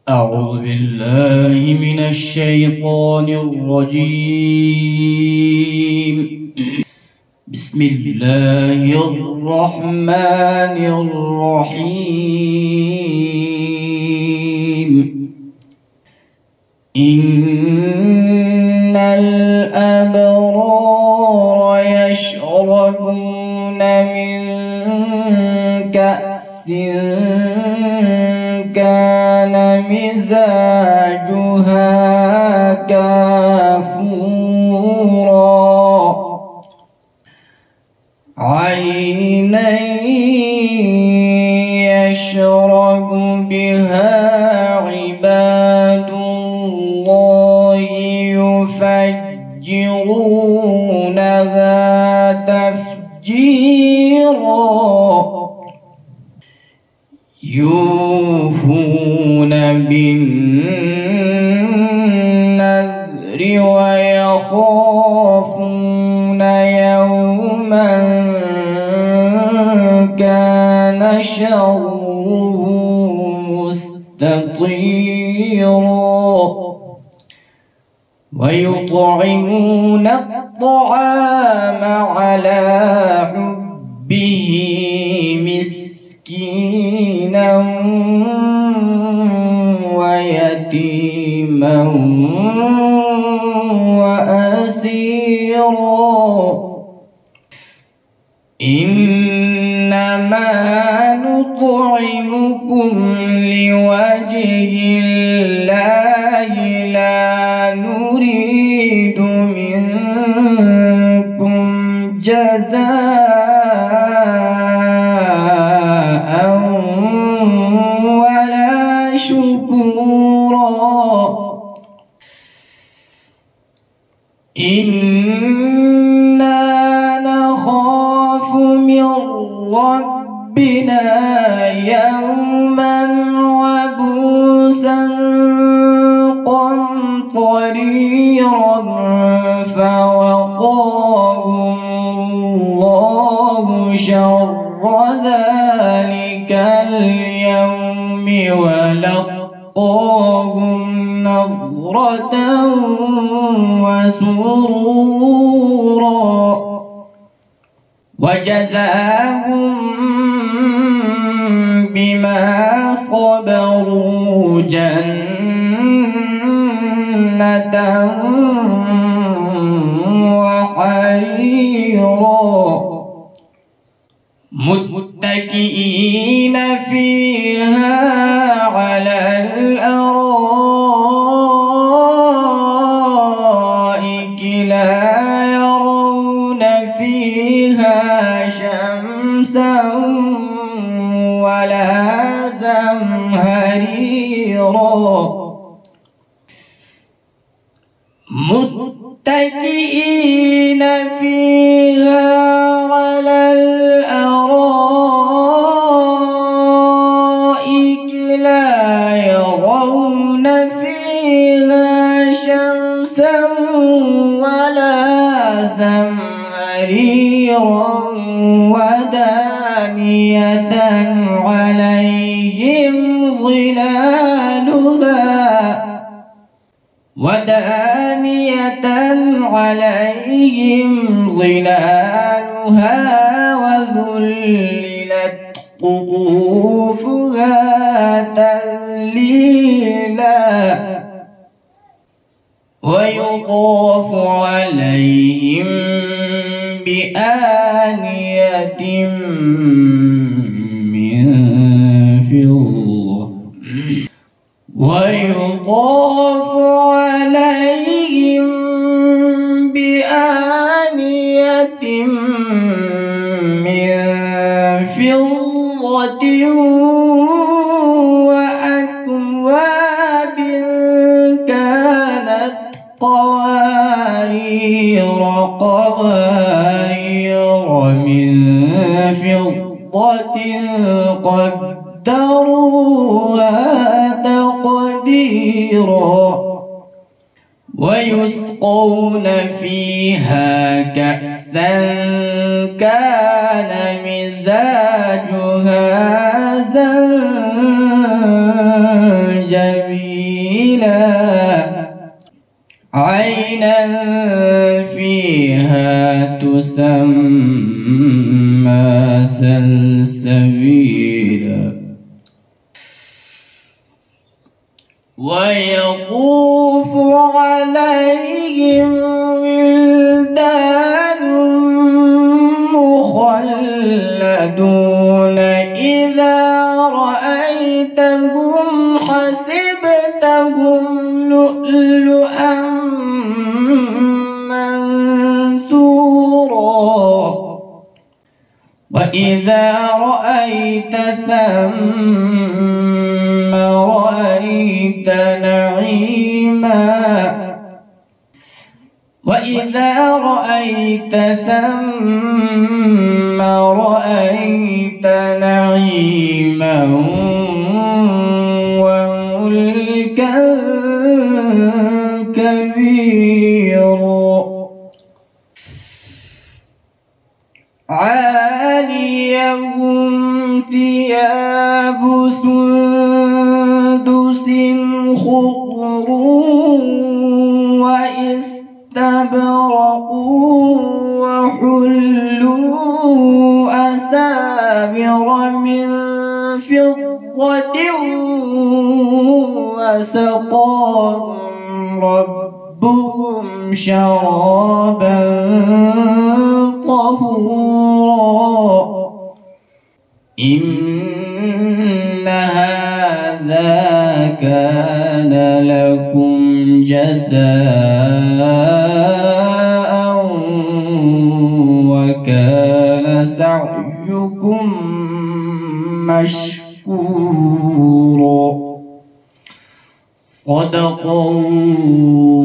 أعوذ بالله من الشيطان الرجيم. بسم الله الرحمن الرحيم. إن الأبرار يشربون من كأس كان مزاجها كافورا عينا يشرب بها عباد الله يفجرونها تفجيرا يوفون بالنذر ويخافون يوما كان شره مستطيرا ويطعمون الطعام على حبه مسكينا ويتيما وأسيرا إنما نطعمكم لوجه الله لا نريد منكم جزاء ولا شكورا إنا نخاف من ربنا يوما عبوسا قمطريرا فوقاهم الله شر ذلك اليوم ولقاهم نضرة وسرورا وجزاهم بما صبروا جنة وحريرا متكئين فيها على الأرائك لا يرون فيها شمسا ولا زمهريرا متكئين فيها على الأرائك لا يرون فيها شمسا ولا زمهريرا ودانية عليهم ظلالها وذللت قطوفها تذليلا ويطاف عليهم بآنية من فضة ويطاف عليهم بآنية من فضة وأكواب كانت قوارير من فضة قدروها تقديرا ويسقون فيها كأسا كان مزاجها زنجبيلا سلسبيلا عينا فيها تسمى سلسبيلا ويطوف عليهم ولدان مخلدون إذا رأيتهم حسبتهم لؤلؤا منثورا وإذا رأيت ثم رأيت نعيما وإذا رأيت ثم رأيت نعيما وملكا كبيرا عاليهم ثياب سندس خضر واستبرق وحلوا أساور من فضة وسقاهم ربهم شرابا طهورا إن هذا كان لكم جزاء وكان سعيكم مشكورا صدق الله